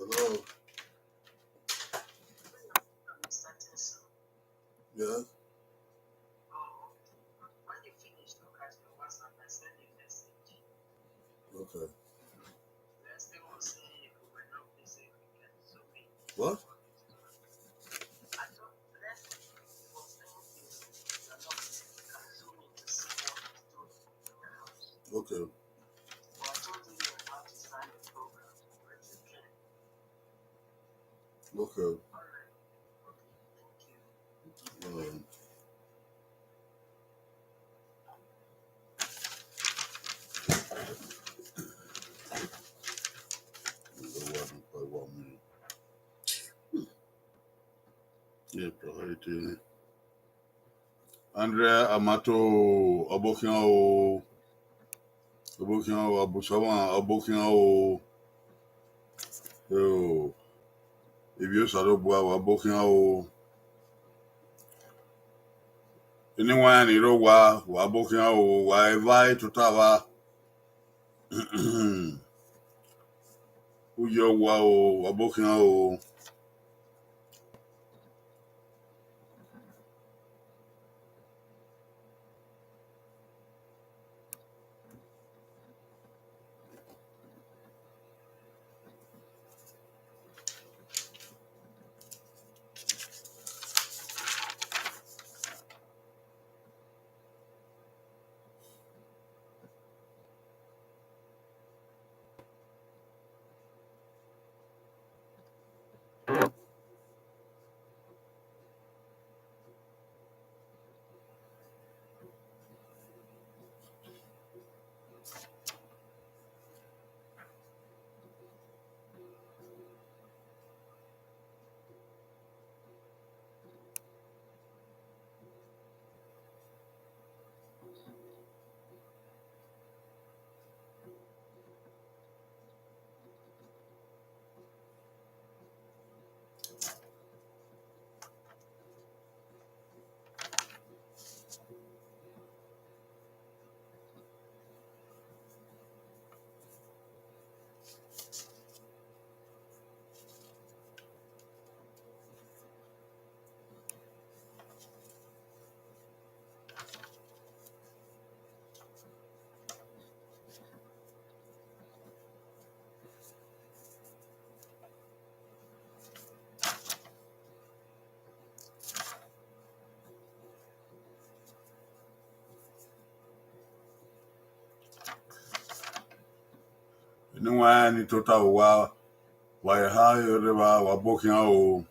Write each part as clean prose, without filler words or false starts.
Hello. Yeah. Okay. What? Okay. Okay. Um, it wasn't quite 1 minute. Yeah, probably. Andrea Amato Abokiao Abusawa Abokiao. Oh, if you Sarobua Abokiao. Anyone you know wa Abokiao, why vai to Tava Uyo Wow Abokiao. Anyone in total wa why high river Wabokiao.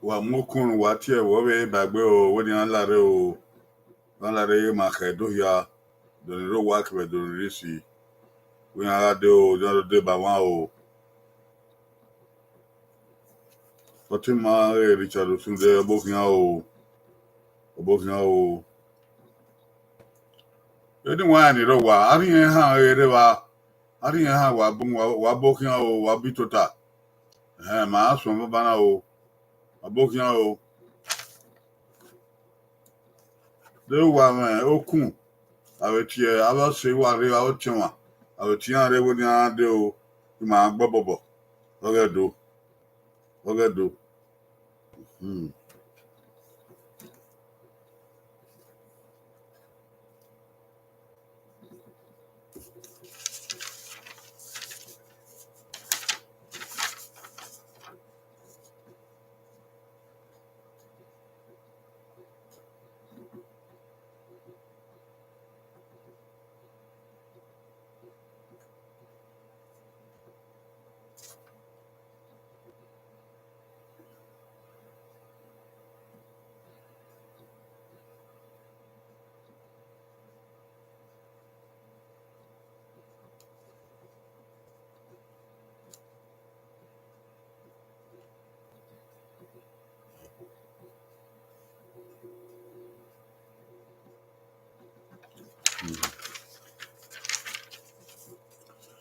Wa mokun wa tie wo be bagbe o wo ni anlare o anlare ma kedo ya do ni ro wa ke do ni si wo ni ala de o do de ba wa o Fatima Richard Sunde Abokiao edi wa ni ro wa ari ha ere wa ari ha wa bu wa Abokiao wa bitota ma aso ba na o Abokiao de wa me okun Awetie aba se ware awotwa awetia re woni ade o ma gbobobo ogedo hmm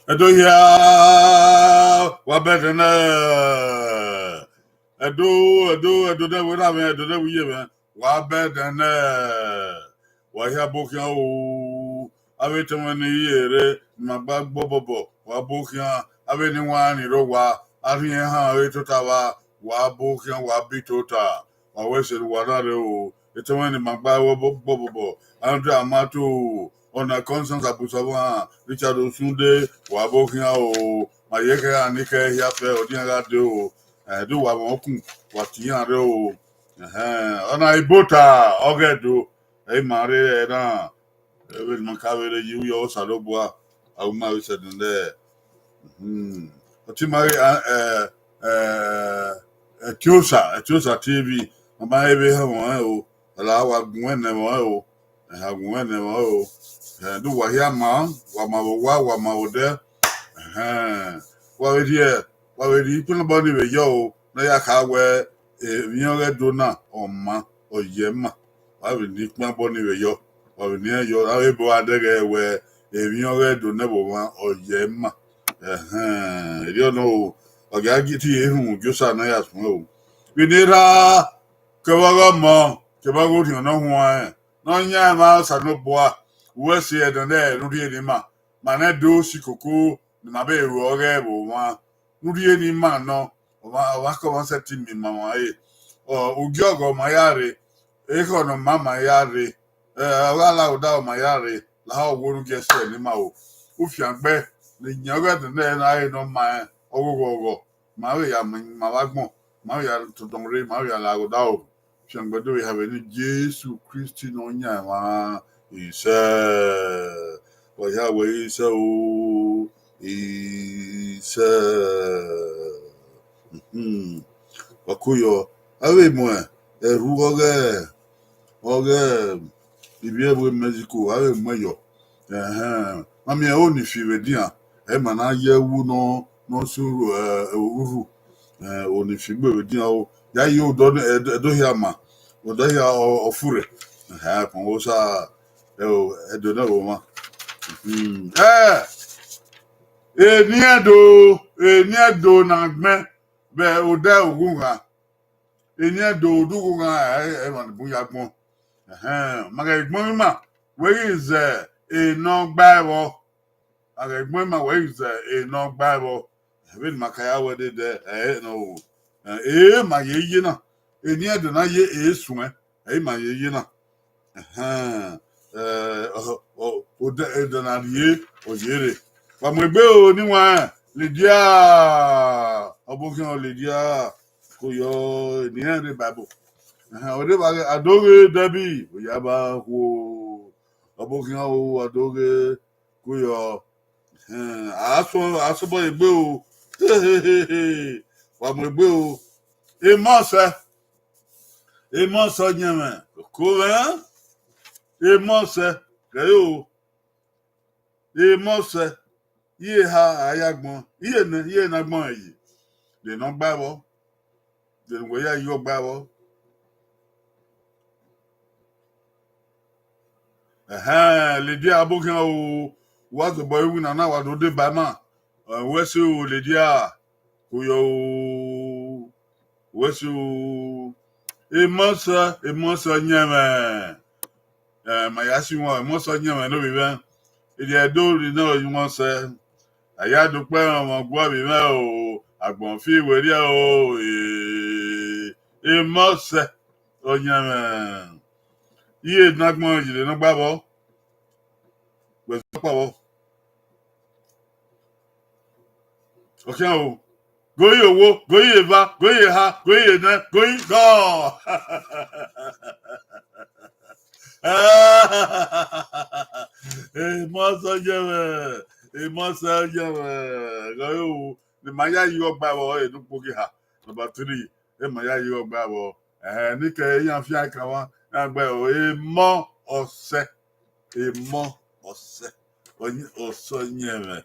edo ya wabedena edo na we na me edo na wiye me wabedena wa hia bokia o awetemani yere magba gbobobo wa bokia abeni wani ro wa arin ha awetota wa bokia wa bitota wa wese wa dare o etemani magba wo gbobobo andra amato ona Constance Abusawa Richard Osunde wa bokia o mayeke anike ya fe odianga de o do wa won wa tiyan re o ona Ibota Oghe do e mare na e man kawere yu yo salobua au ma we said there oti mare Tiosa TV ma ebe ha won o la wa gun ne won o ha gun ne won o do wa ya wa ma o de wa we di pun bo ni we yo na ya ka we mi o re do na o ma o ye ma wa we di pun bo ni we yo wa we ni yo awe bo adege we mi o re do na bo ma o ye ma ri no o ga giti ehun josa na ya sun o we ni ra ke wa ga mo ke ba go ti na hu an no nya ma sa no bo a we se e don e ru ri ni ma na do si koko ni ma be ru Oghe bo wa ru ni ma no wa ko se ti mi ma wa ugi ogo ma yare e ko no mama yare wa la o da o ma yare la o wo ge se ni ma o ufiangbe ni nyaga de na no ma ogogo ma we ya ma wa gbon ma ya to don re ma ya la o da o fiangbe do we have ni Jesus Christ no nya wa ise wa ya we ise o ise wakuyo awe mo eru Oghe ibi ebu Mexico awe mo yo mami e oni fiwe dia e mana ye wu no suru uru oni figbe dia o ya yo do hia ma o do hia ofure pon wo sa e do na wo ma eni edo na gbe be o da ogun ha eni edo odugun ha e ma bu ya gbon maga igbon ma where is no gbawo maga igbon ma where is no gbawo e be makaya we de no ma ye na eni edo na ye esun ma ye na o de edo na ye o yere wa mo gbe o niwa Lydia obokin Lydia ko yo ni re bible ode ba Adoghe Debbie oyaba ko obokin o Adoghe ko yo aso bo egbe o wa mo egbe o e mo so nyama ko ran e mo se kayo e mo se iye ha ayagbon iye na gbon yi le no gbawo le wo ya yo gbawo Lydia abokin o wa so boy wi na wa do de ba ma we se o Lydia ko yo we se o e mo so nyama Mayashi won mo so yin no bi ben. Ide do ri no you won say. Aya dupe ọmọ gbo bi me o. Agbon fi we ri o. E mo se oyan me. Iye nagbon jile no gbabo. We so pawo. Okay o. Goyi owo, goyi eva, goyi ha, goyi ne, goyi go. Emoso jeme. Emoso jeme. Goyi o. The maya yo gba wo e dupo ki ha. Number 3. E maya yo gba wo. Ni ke yan fi aka wa. Agba o emo ose. Emo ose. Oni oso nyeme.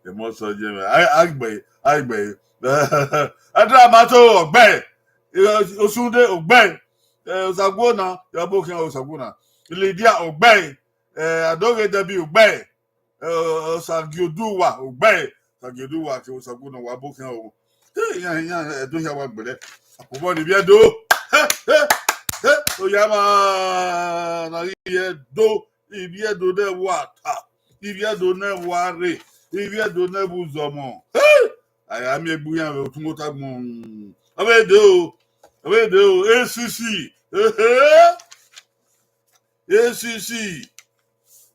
Emoso jeme. Agbe. Adra mato ogbe. Osunde ogbe. Osaguna, yabokin osaguna. Lydia ogbe. Adoge debi ogbe. Osagioduwa ogbe. Sagioduwa ke osaguna wabokin o. Yan do ya wa gbele. Apobo ni bi edo. Oyama na iye do. Ibi edo de wata. Ibi edo ne ware. Ibi edo ne buzomo. Aya mi egbu yan o tun mo ta gbon. Abedo. ACC. ACC.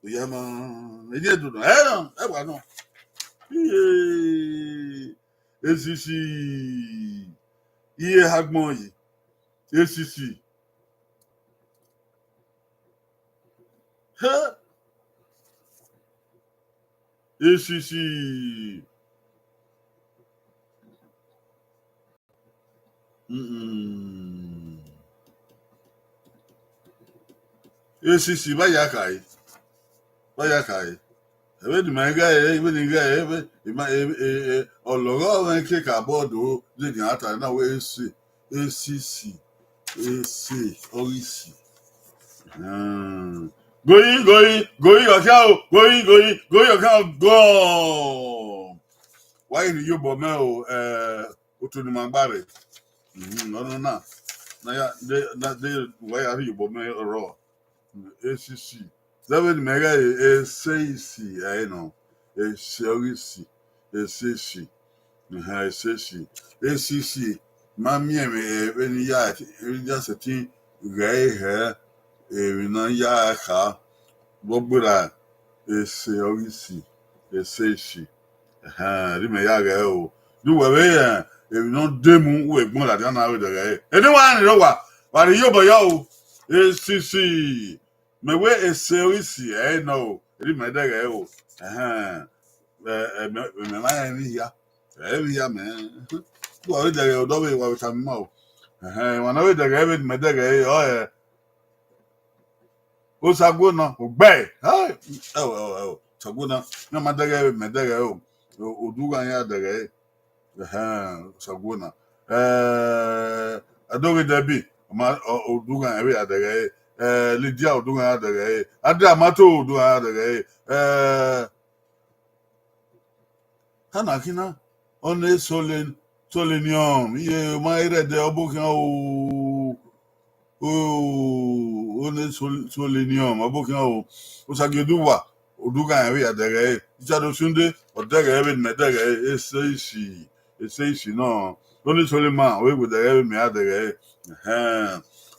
Oyama. Eji edo no. No. E wa no. ACC. Iye hagbon yi. ACC. ACC. ACC baya kai. Ebe di manga ebe ni ga ebe ologo wen ke ka board o je ni ata na we ACC OEC. Going account go. Why do you bo me o otunu magbare? No. Na ya de why are you bo me ro? ACC. David mega ACC, I know. ACC. ACC. Mami me ya just a thing gay hair na ya ka bogbura ACC. Ri me ya ga o. Du we ya e no demu we gbon la na we de ga. Anyone ro wa ri yo bo yo ACC. Me we ACC no. Ri me de ga o. Me ma ni ya. Ya me. Wa we de ga o do we wa ta ma o. Wa na we de ga e me de ga o Osaguna ogbe. Saguna na madage medage o oduga ya dage saguna adoge debi ma oduga ya dage Lydia oduga ya dage Adra mato oduga ya dage Hanakina one solenium iye ma ire de obukan o one solenium abokin o Osagioduwa oduga ya we adere Ichado Sunday odere ebe medere eseishi no only solema we go dere me adere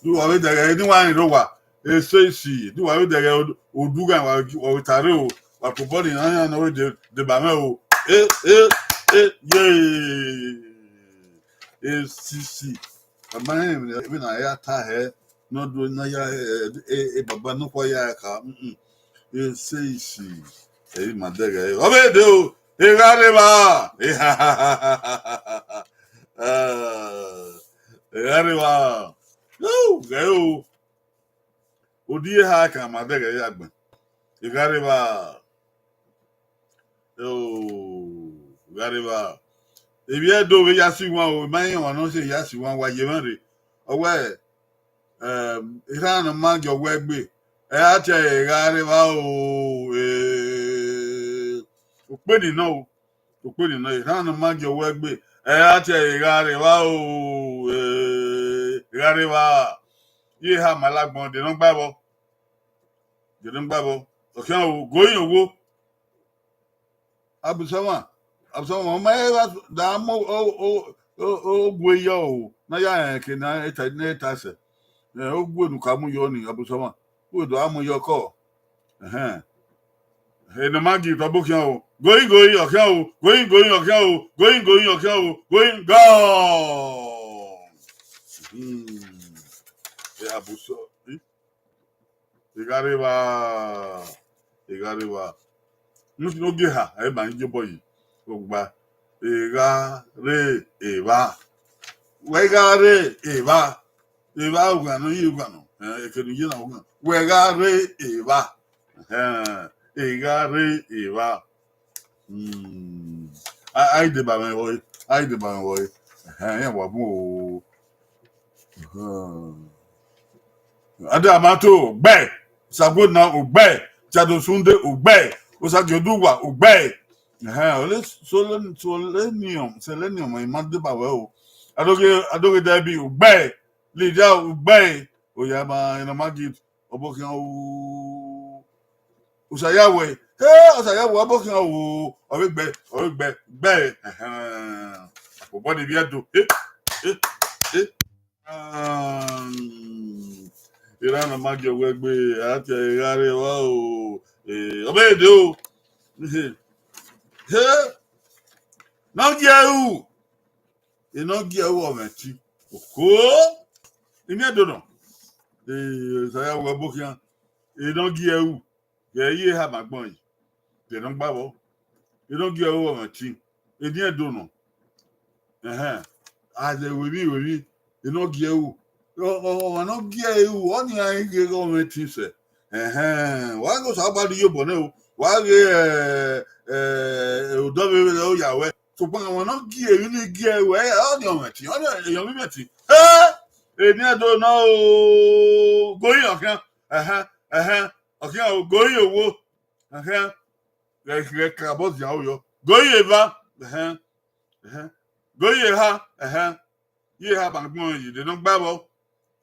du wa we dere ni wa ro wa eseishi du wa we dere oduga wa tare o wa ko body na we de ba me o ACC Amen, even I ya no do na ya baba no kwa ya ka says madega obe do gareba gareba no go odi ha ka madega ya gbe gareba gareba ebi edo we ya si wan o man wan no se ya si wan wa ye man re owe iran man jo we gbe ati gareba o openi no iran man jo we gbe ati gareba o gareba ye ha malagbon de no gbabo Didn't babble. Okay, going over. Abusama. Abusama, my damo, way yo. Naya can I eat oh, good come yoni, Abusama. Good, I'm your call. Hey, the Maggie, the book, going, going, go. Yeah, Abuso. Igariba. No get her, I ban your boy. Ogba. Eva. Wegare, Eva. Eva, Ugano, Ugano. You know, Wegare, Eva. Eva. I did by my boy. Yeah, what more? Adamato, Bay. Sabuna, Ubay. Chadosunde, Ubay. Osajoduwa, Ubay. Selenium, my mother Bawel. I don't get that be Ubay. Lydia, Ubay. Oyama, and a maggot. Obokin, Usayawe. Osayawa, Bokin, or Bay. What did you do? Irana Maggia Wegbe, Ate Gare, wow, Obedo. Now, you know, get woman. Oh, in your dono. Saya Wabokian, you don't get you. Yeah, you have my boy. They don't babble. You don't get a woman. In your dono. As they will be, you know, get you. Oh, no, get you. One year, I get on my teacher. Why goes about you, Bono? Why, double Yahweh. So, when I want to get you, need get away on your match. On your liberty. And I don't know. Going, okay, I'll go you. Like about Yahweh. Go Eva. Go ye, ye have a money, you don't babble.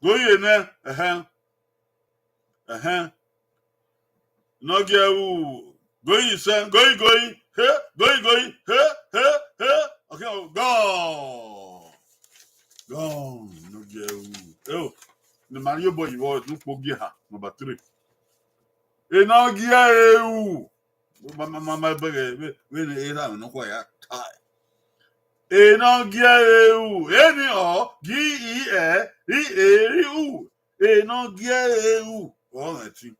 Go ye now, no go. Go ye, son, go, okay, go, no go. Oh, the Mario boy, you was look for Giha, number 3. And now, Gia, Mamma, when they ate out, no quite tired. Eno gieu, eno gieu, eno gieu. Oh, that's it.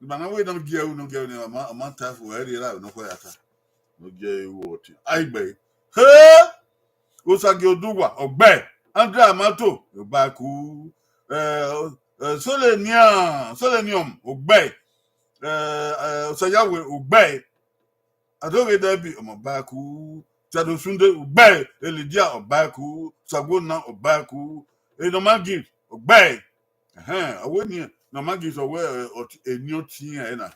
But now we don't gieu, no gieu. A month after we had it out, no quite. No gieu, what? I bay. Hey, Osagioduwa, Oghe, Andra Mato, Baku, Selenium, Oghe, Sayawe, Oghe. I don't get that be on my baku. Chadosunde Oghe, Elidia Obaku, Sagona Obaku, no Maggie Oghe. I wouldn't hear no Maggie's aware of a new teen and a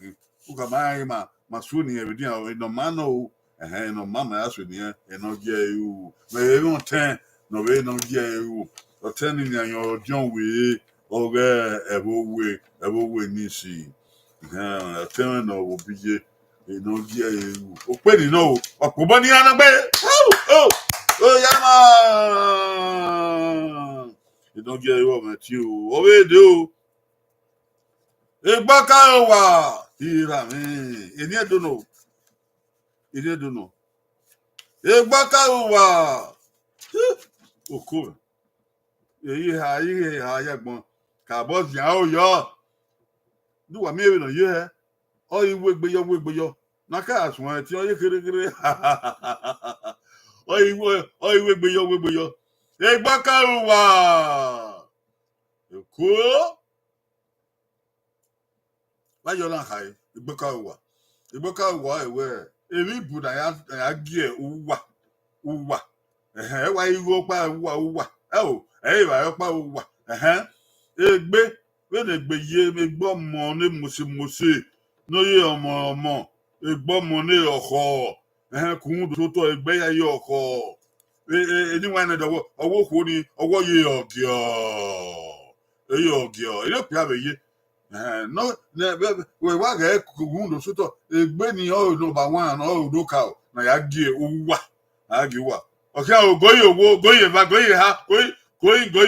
who come my Masuni every day, no mano, and no mamma asked with you, and no gear you. May everyone 10, no way, no gear you, or 10 in your John way, or ever way, Nisi. A 10 will be. No gear you. Open no. Okubani anabe. Yama. You don't get you over you. Owe do. Egbaka wa. Ira me. Eni do no. Eni do no. Egbaka wa. Oku. Yi ha yagbon. Ka boss yan o yo. Do wa me no ye he. Oh, you wig be yo. Naka one, tí ó kere. Oh, you wig be yo. Egbaka wa. Eko. Why you not high? Egbaka wa ewe. Ebi bu na ya gie uwa. Why you go pa uwa. Oh, ba yo pa uwa. Egbe, we de gbe ye me gbo mo ne musi. No ye ọmọ egbomo ne oko kun do to egbe ya ye oko anyone na do owo ko ni owo ye ogio ile pe abe ye No, we wa ga kugundo suto egbe ni o number 1 o loka na ya gie uwa agi wa okay o goyi owo goyi ba goyi ha goyi go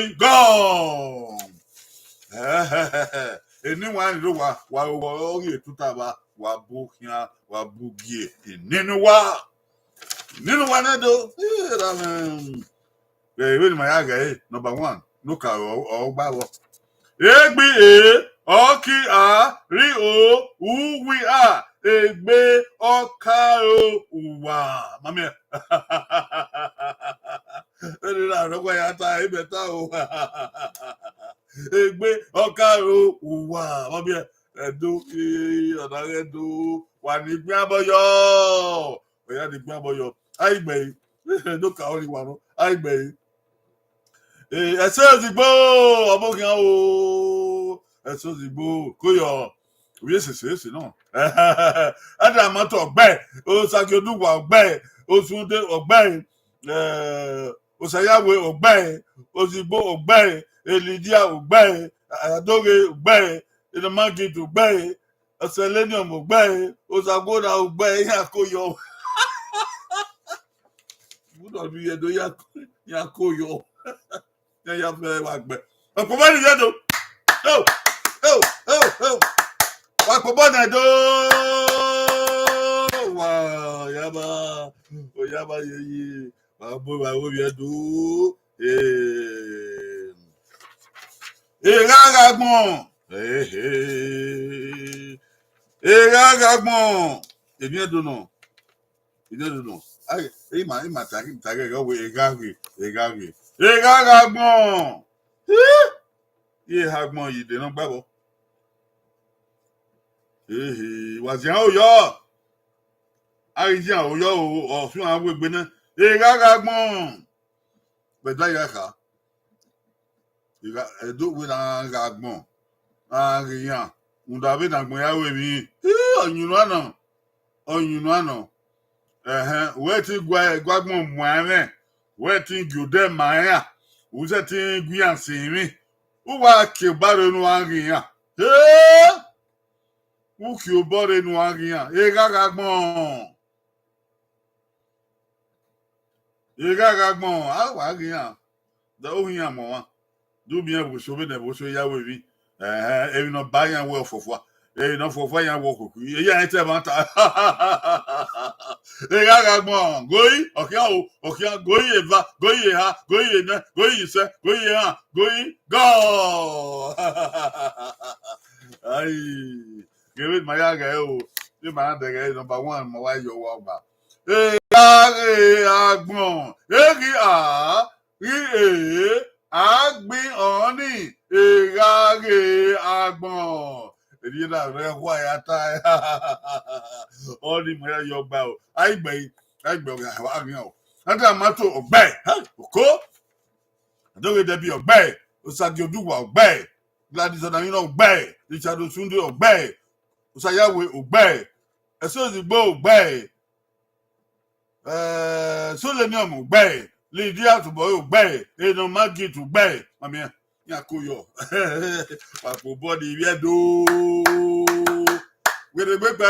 eni wa ni wa o ye tuta ba wa bu kia wa bu gie ninu wa na do we ni ma ya ga number 1 loka o gba wo egbe ọkị a ri o uwi a egbe ọka o ụwa mami erira arọgwa ya taa ibeta o egbe ọka o ụwa mami edo ọ̀nà edo wà ní gbé abọ́yọ́ ọ̀yá ní gbé abọ́yọ́ àìgbẹ̀ yìí ló kà ó ní wàrú àìgbẹ̀ yìí ẹ̀sẹ̀ òsìgbò ọmọkùnrin o ẹ̀sẹ̀ òsìgbò kó yọ òye ṣèṣe náà ẹ̀dàmọ́tò ọ̀gbẹ́ òsàkè odúwà ọ̀gbẹ́ òsùndé ọ̀gbẹ́ òsàyàwé ọ̀gbẹ́ òsìgbò ọ̀gbẹ́ èlìdíà ọ̀gbẹ́ àdóge ọ̀gbẹ́ ìdàmọ́gìdì ọ̀gbẹ́ ọ̀sẹ̀lẹ́niọ̀m ọ̀gbẹ́ òsàgbódà ọ̀gbẹ́ yà kó yọ gbúdọ̀ bí ẹ̀dọ́ yà kó yọ ya fẹ́ wà gbẹ ọ̀pọ̀ bá nìyẹn tó wà pọ̀ bọ́ náà tó wà yaba yeye wà bó wà ó yẹ tó ìrárá gbọ̀n èmi ẹ̀ dùn náà ìmà tàgé rẹ̀ wọ ìrárá Egagagbon. Ye hagbon yi de nan gbabo. Wazian oyo. Arizian oyo o fi an wegbe na. Egagagbon. Bedwa yaka. Edo we na gagbon. Ariyan. Unda be na gbon ya we mi. Onyunu ana. We ti gwagbon mu ame. Wetin gude maya uzetin guyan simi uwa ke bare nu agiyan u ki o bare nu agiyan egagagbon awa agiyan da ohiyan mo wa do bi en bo so be ne bo so yawo bi ebi no bayan we ofofo no fofo yan wo koku eya en te ban ta egagagbon goyi okia goyi eva goyi ha goyi na goyi se goyi ha goyi go ai give it my yaga o the man the number 1 mo wa yo wa gba egagagbon agbin oni egagagbon èyí náà rẹ wá ya tá ọ ní mo yọ gbà o àìgbẹ ọgá àwọn àríyàn o látà mọtò ọgbẹ òkó àdókèdèbí ọgbẹ òsàgì odúwà ọgbẹ gladys ọdàyìn ọgbẹ richard osunde ọgbẹ òsàyàwé ọgbẹ ẹsẹ òsìgbò ọgbẹ sólẹniọm ọgbẹ lydia àtùbọ ọgbẹ èèyàn magit ọgbẹ mami ẹ yakoyo papo body viedo were gbegba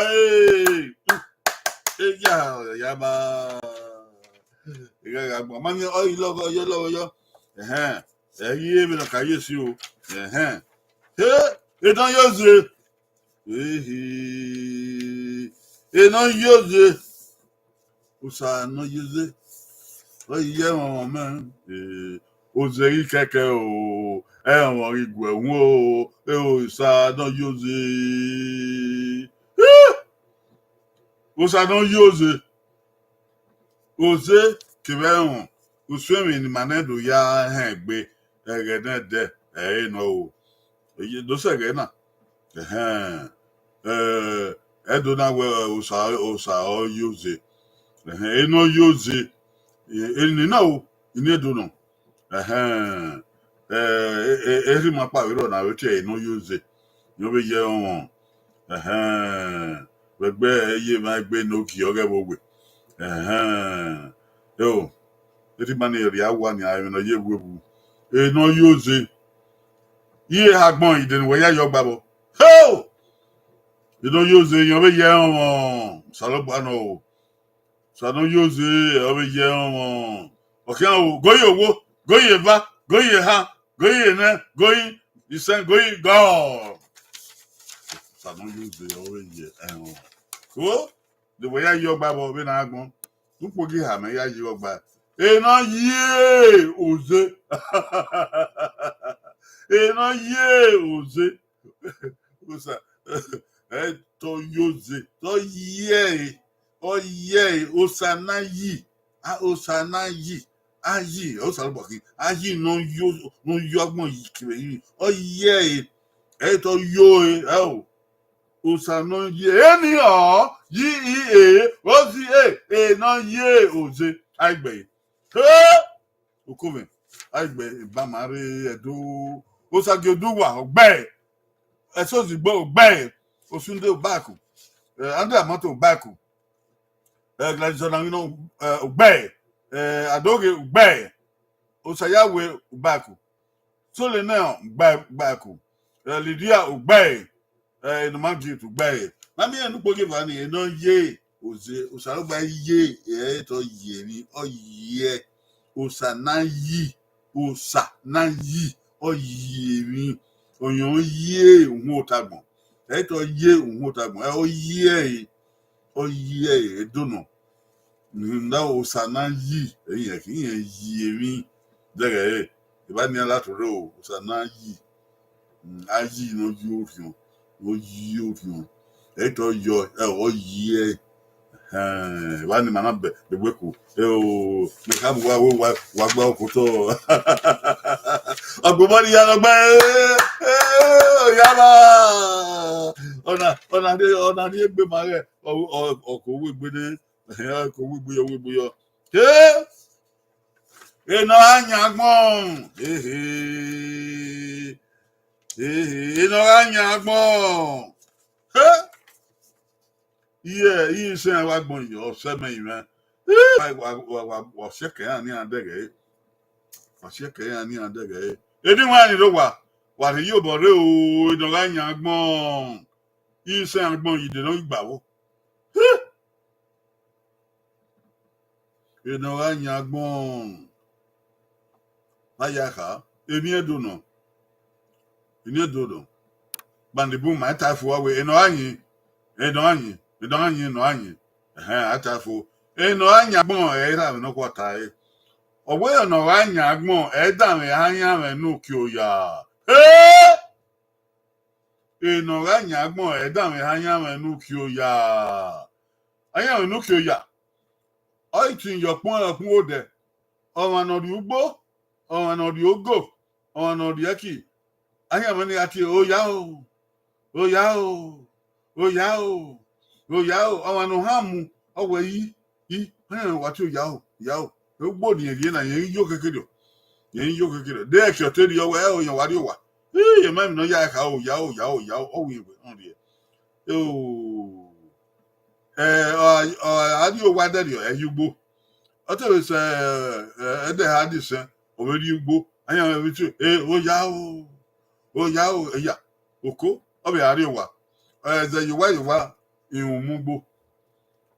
yaba egagagbon mami oyi logo yo eyi emi na kayesi o edan yoze usa no yoze oyi ye won me ozeri keke o ẹwọn igun ẹwọn o ìsàdán yóòze òsàdán yóòze òze kìbẹ ẹwọn òsùnmí ni mànẹdù ya hẹn gbé ẹgẹ náà dẹ ẹyìn náà o èyí lọsẹgẹ náà ẹdùn náà wẹ òsà ọ yóòze ẹnà yóòze ẹnì náà o ìní ẹdùn náà eri mapa wero na weche no use no be ye won gbegbe eye ma gbe no ki oge gbogbe yo eri mani eri awa ni ayo no ye webu no use ye hagbon ide ni we ya yo gbabo Ho! You don't use it, you be yelling. Salopano. So I don't use it every year. Okay, go your wo, go your va, go your ha, go your ne, go in, you send go your go. So I don't use it every year. Cool? The way I your Bible when I go, don't forget how many years you back. No ye, Oze. No ye, Oze. What's that? To use it. To ye. Oh yeah, Osana yi, Osana yi, ayi, Osalboki, ayi no yo yi kiri. Oh yeah, to yo oh, Osana ye, any yi ozi no ye oze, Agbe. Okove, Agbe, Bamari, Edo, Osageduwa, Ogbe, Esozigbo, Ogbe, Osunde Obaku, Andre Amato Obaku. Glazonano Ogbe, Adoge Ogbe, Osayawe Ubaku, Solenel Baku, Lydia Ogbe, no Magit Ogbe. Mammy and Upogivani, no ye, Osaruba ye, to ye, oh ye, Osana ye, Osa na ye, oh ye, oh ye, Motagon. Eto ye, Motagon, oh ye, Edono. Nda Osana yi, ye mi. Dere, if ni alatore o, Osana yi. Ayi no yi ofion, no yi ofion. Eto yo, o ye. If ni mana beweku, o, me ka wa gba okoto. Agbomani ya logba. Yaba. Ona ni egbe mare, oko we gbede. Ko wigbo yo. Eno anyagbon. Eno anyagbon. Iye se wa gbon yo se me ire. Wa seke ani adege. Wa seke ani adege. Edi wa ni lo wa ri yo bo re o, eno anyagbon. Iye se agbon yi de no igbawo. Eno anyagbon. Ayaka, eni edono. Bandibu ma tafu wawe eno anyi. Atafu. Eno anyagbon era no kwata e. Owe eno anyagbon da me anya me no kioya. Eno anyagbon da me anya me no kioya. Anya me no kioya. Oitin yopon ode. Owa no di ugbo. Owa no di ogo. Owa no di eki. Anya me ni ati oya o. Awa no hamu owe yi anya wati oya o. Ugbo ni ege na yen yo kekere. De exoteri owe o yan wari owa. Ye ma mi no ya ka o ya o wi on ri e. Adi o wa dari o ugbo. Oto se ede ha di se o ri ugbo anya we tu oya o eya oko obe ari owa eze yiwa ihun mugbo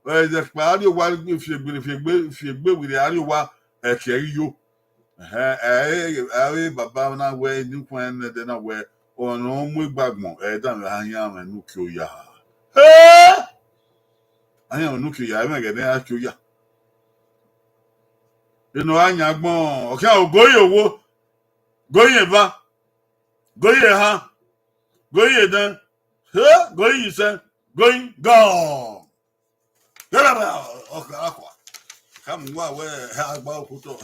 eze pa ari owa fiegbe wiri ari owa eke yo baba na we nikun en de na we onu mu igbagbon dan anya me nu ki oya anya me nu ki oya me gede a ki oya eno anya gbon oke ogoye owo goye ba goye ha goye dan going is going gone. Okay, aqua. Come where agba okuto.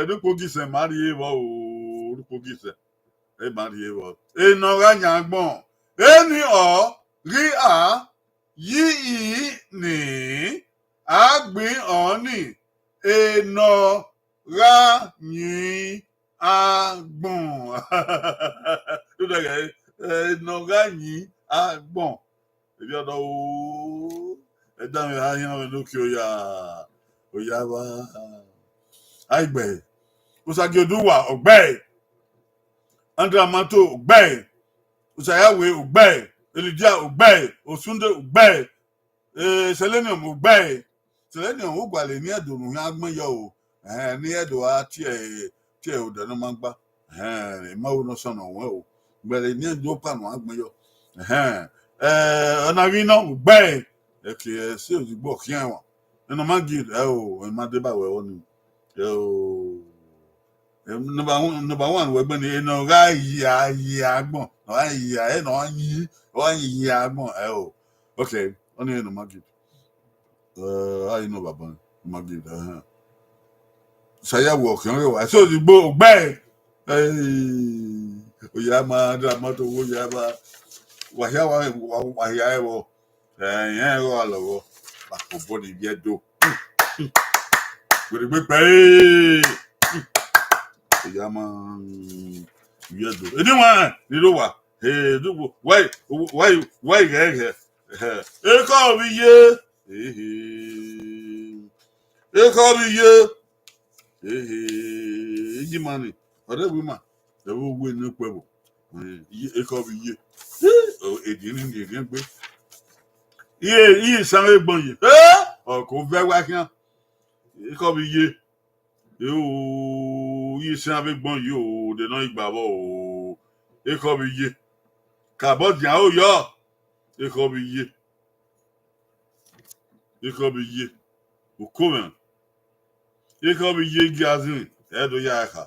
Dupogise mari ewo o, dupogise. Mari ewo. No ganya gbon. Eni o ri a yi ni agbin oni eno ra yin agbon. Noga yin agbon. Ebi odo o. Edan mi ayan we loki oya. Oya ba. Aigbe. Osageduwa Ogbe. Andra Mato Oghe, Usayawe Oghe, Elijah Oghe, Osunde Oghe, Selenium Oghe, Selenium Ogwale near Dunu Yagmayo, and near Dua Tie Danamamba, Mau no son of well, but near Dopan Wagmayo, Anavino Oghe, okay, so the book Yawa, and a Magid, and Madeba were on you. Number one, we're going to know Yagbon. Oh, okay. Only in the market. I know about market. Saya walk. I saw the book bang. Oyama, Dramato, Oyama, Wahiawa, Yellow, but body yet do. With a big pay. Yaman, yes, anyone, you know what? Hey, why, it call me, yeah, it call me, yeah, you money, whatever woman, the will win no quibble. It call me, yeah, oh, it didn't be. Yeah, he is somebody, or go very well, it call me, yeah. Yìí ṣe abẹ́gbọ́n yìí o dènà ìgbàbọ̀ o ekọ́ mi yé kàbọ̀dì àwọn yọ ekọ́ mi yé okòmẹ̀ ekọ́ mi yé gíazin ẹ̀dọ̀ yá ẹ̀ka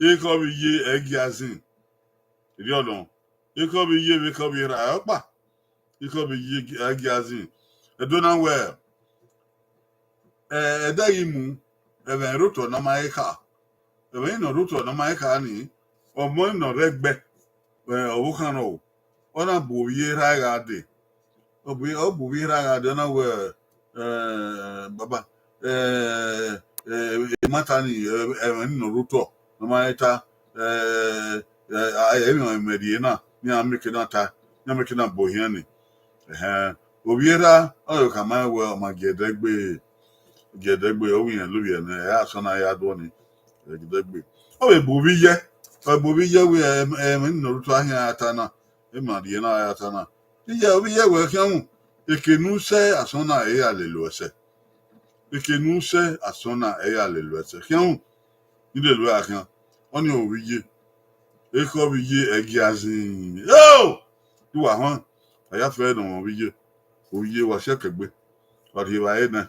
ekọ́ mi yé ẹ̀gíazin ìdí ọ̀nà ekọ́ mi yé ekọ́ mi ra ẹ̀ọ́pà ekọ́ mi yé ẹ̀gíazin ẹ̀dọ̀ náà wẹ̀ ẹ̀ẹ́dẹ́ yìí mú ẹ̀bẹ̀ rútọ̀ náà máa ẹ̀ka. When no root on my canny, or more no red back, Okano, on a bouvier ragade. We all bouvier ragadana were Baba Matani, no ruto, no matter I am Medina, near Mikinata, Namikina Bohiani. Oviera, oh, come out well, my get degbe, Owen and Louis, and I asked when I had one. Oh, a booby, yeah. A booby, yeah, we are no trying atana. Emma, the atana. Yeah, we are working. It can no say as soon as I lose. It can no say as soon as I lose. Can you did work on your wee? It could be ye a gazing. Oh, you are one. I have heard on wee. Oh, ye was a bit. But he was in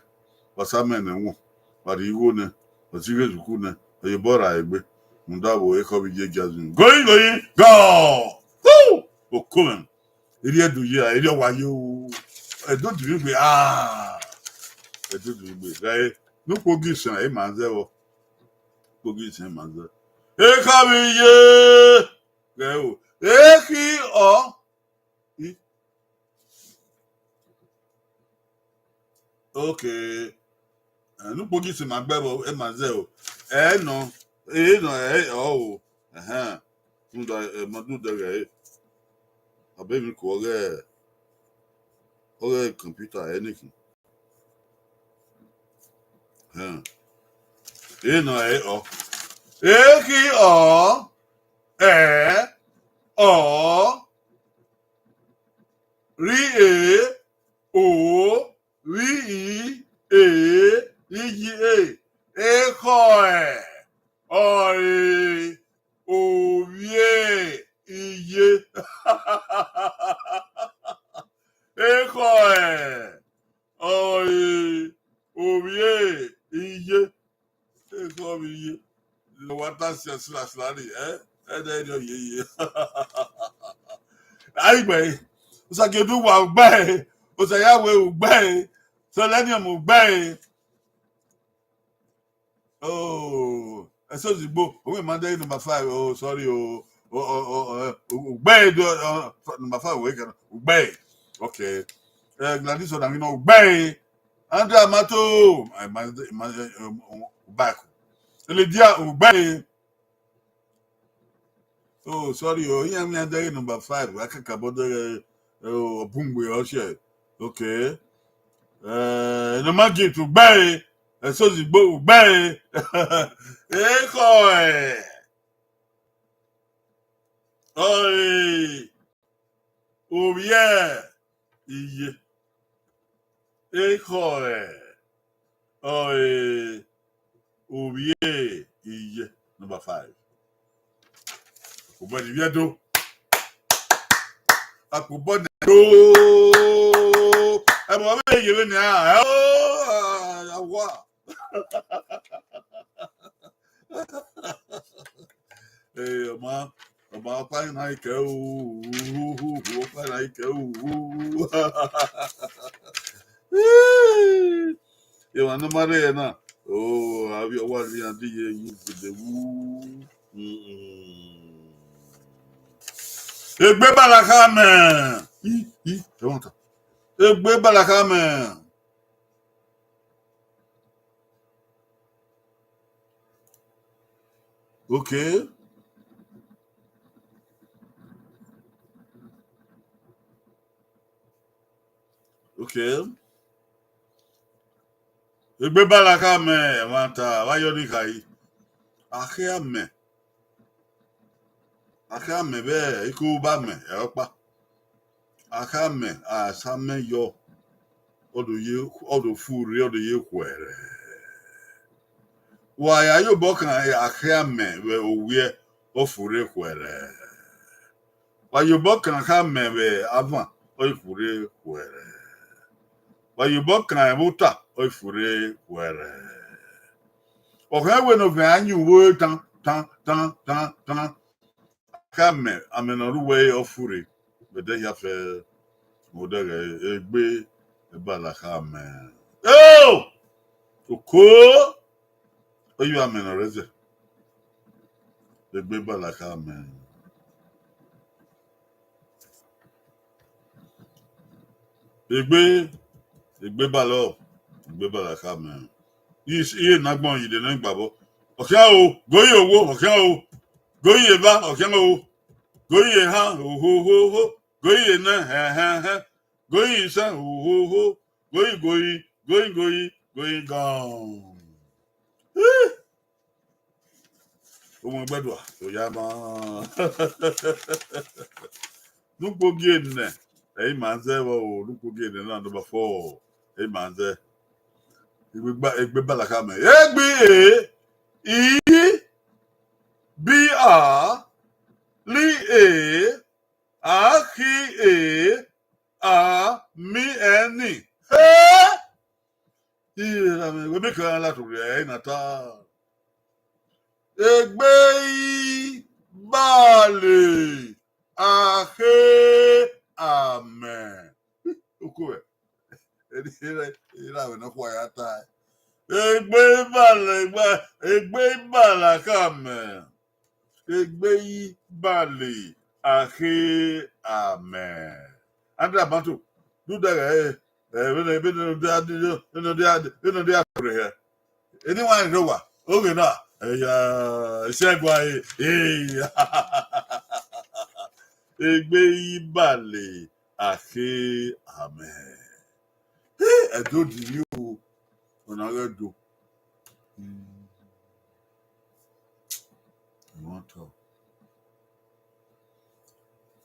but some men and one. But he wouldn't. But you guys couldn't. You bought a bit. Mundabo, a copy jazz. Going, go! Woo! Oh, come. Idiot, do you? I don't want you. I don't do it. I don't do it. No position, a man there. Position, man there. Hey, come here. Go. Hey, or. Okay. No position, my baby, a man there. No. Oh, Madu the a baby call computer, anything. Oh, Oi, oh yeah, iye. Oi, oh yeah, iye. Iye. The water slash lady, and then you Anyway, it's like you do what bay, it's a Yahweh bay, Selenium bay. Oh. So the book, Monday number 5. Oh, sorry. Obey number 5. Obey. Okay. Gladys, you know, obey. Andra Mato, I back. Lydia, obey. Oh, sorry. Oh, yeah, me day number 5. I can't about the boom we all share. Okay. The magic to obey. So the book obey. Hey, Oi. Oh yeah. Iye. Ekore. Oi. Oh yeah. Iye. Number 5. Akubodi viedo. Akubodi do. Ebo be yele ni a. Oh. Awa. Hey, ọmọ apá iná ìkẹ́ òwúhúhú ọpá iná ìkẹ́ òwúhú. Ìwà ní mọ́rẹ́ yẹn náà. Oh, àbí ọwọ́ àti àdíyẹ yìí gbèdé wú. Egbe balaka mẹ́. Ẹ̀wọ̀n ta. Egbe balaka mẹ́. Okay. Okay. Egbe balaka mẹ́ ẹ̀wọ̀n ta. Wáyọ̀ ní kàyí. Àkẹ́ àmẹ́. Àkẹ́ àmẹ́ bẹ́ẹ̀ ikú bá mẹ́ ẹ̀rọ pa. Àkẹ́ àmẹ́ àṣàmẹ́ yọ. Ọdụ furi ọdụ ye kwere. Waya yo bokan akha me we owie ofure kwere. Waya bokan akha me we avan ofure kwere. Waya bokan ebota ofure kwere. Okan we no ve anyu wo tan akha me amenoru we ofure. Bede ya fe modere egbe ebalaka me. Oh! Oko! Oyu amenoreze. Egbe balaka me. Egbe balo. Egbe balaka me. Iye nagbon yide na gbabo. Okia o, goyi owo, okia o. Goyi eba, okia o. Goyi ha, ho. Goyi na, ha. Goyi sa, ho. Goyi. Goyi gone. Omo gbadua, so ya ma. Nukpo gene. Hey manze wo, nukpo gene na number 4. Hey manze. Egbe balaka me. Egbe B-R li A-K-A-R-M-E-N. Hey! We make a lot of it, Nata. Egbe bale ahe amen. Okwe. Ira we no kwa ya ta. Egbe bala kame. Egbe bale ahe amen. Andra bantu. Do that here. Anyone know what? Okay, now. Segway. Egbe ibale ahe amen. I do you on a do. You want to?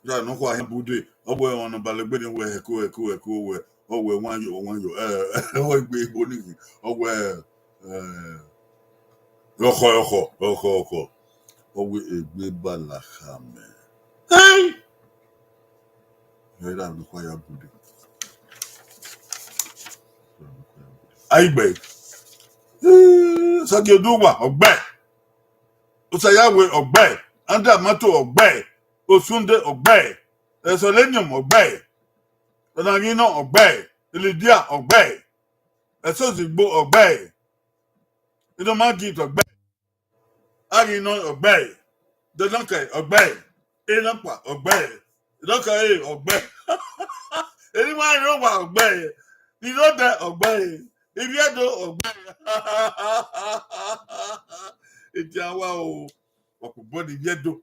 Yeah, no kwa bude. Obo on a balagbe we eko we. Oh, we one you. Oh, we boni. Oh, we Oko. Oh, we egbe balaka me. Hey! Era no kwa ya bude. Aigbe. Sagedugba ogbe. Osayawe ogbe. Anda mato ogbe. Osunde ogbe. Esolenium ogbe. Onagino ogbe. Elidia ogbe. Esozigbo ogbe. Idomagit ogbe. Agino ogbe. Dedonke ogbe. Enapa ogbe. Dedonke ogbe. Anyone know what ogbe? You know that ogbe. If you do ogbe. Ejawa o. Okubodi viedo.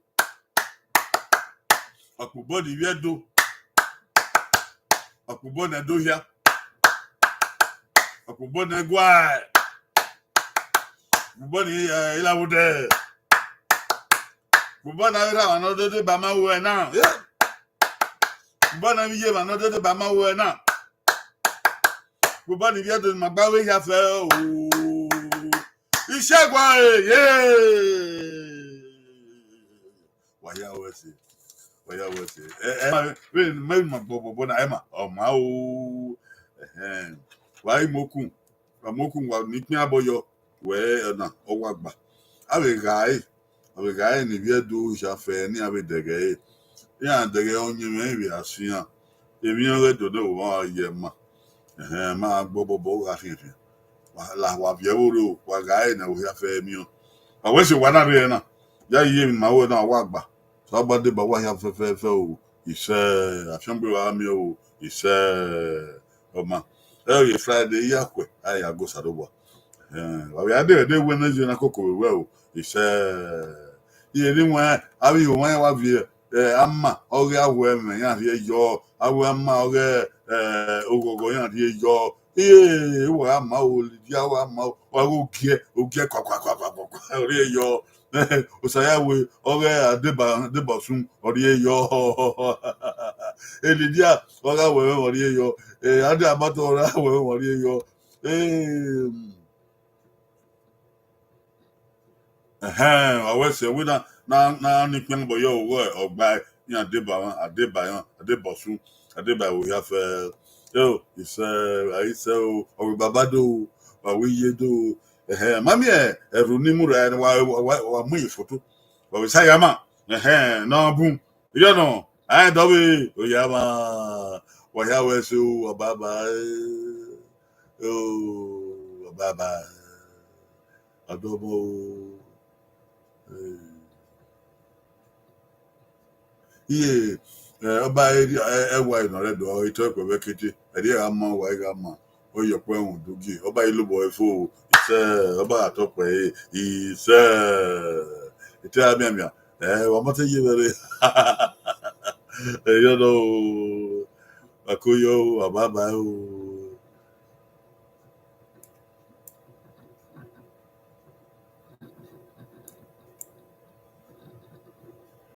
Okubodi viedo. Okubodi dohia. Okubodi gwa. Okubodi ilawude. Bubana ira another de bama we now. Bubana mi ye another de bama we now. Bubani via de magbawe ya fe o. Ishagwa Waya wese. Waya wese. We magbobo na ema. O ma o. Why moku. Moku wa nikin aboyo we na owagba. Awe guy ni via do jafe ni awe dege. Ya dege onye me bi asia. Ebi on le do no wa ye ma. Ma gbobo ga fifi. La wa viewuru wa guy na we jafe mi o. Awese wana re na. Ya ye ma wo na wa gba. So body ba wa ya fe o. Ise afambe wa mi o. Ise Oma. Every Friday yakwe I go sadoba. We are there when na koko we o. Ise ye ni wa abi o wa vie amma Oghe awe me ya vie yo awe amma Oghe ogogo ya vie yo wa amma o dia wa amma wa ogie kwa ori yo osaya we Oghe adeba sun ori yo elidia Oghe we ori yo ade abato we ori yo awese we na ni pin bo yo wo ogba ni adeba we have yo is I say o babado wa we yedo mami eru ni mu ra wa mu ifoto wa we say ama na bum you know I do we o yama wa ya we so baba o baba adobo iye ọba ẹwà ìnọrẹ dọ ìtọ ìpẹwẹ kété ẹdí àmọ wà ẹgà mà ó yọ pé ẹhùn dógì ọba ìlúbọ ẹfọ ìṣe ọba àtọpẹ ìṣe ìtẹ àmìàmìà wà mọtẹ yé wẹrẹ ẹyọdọ àkóyọ àbábà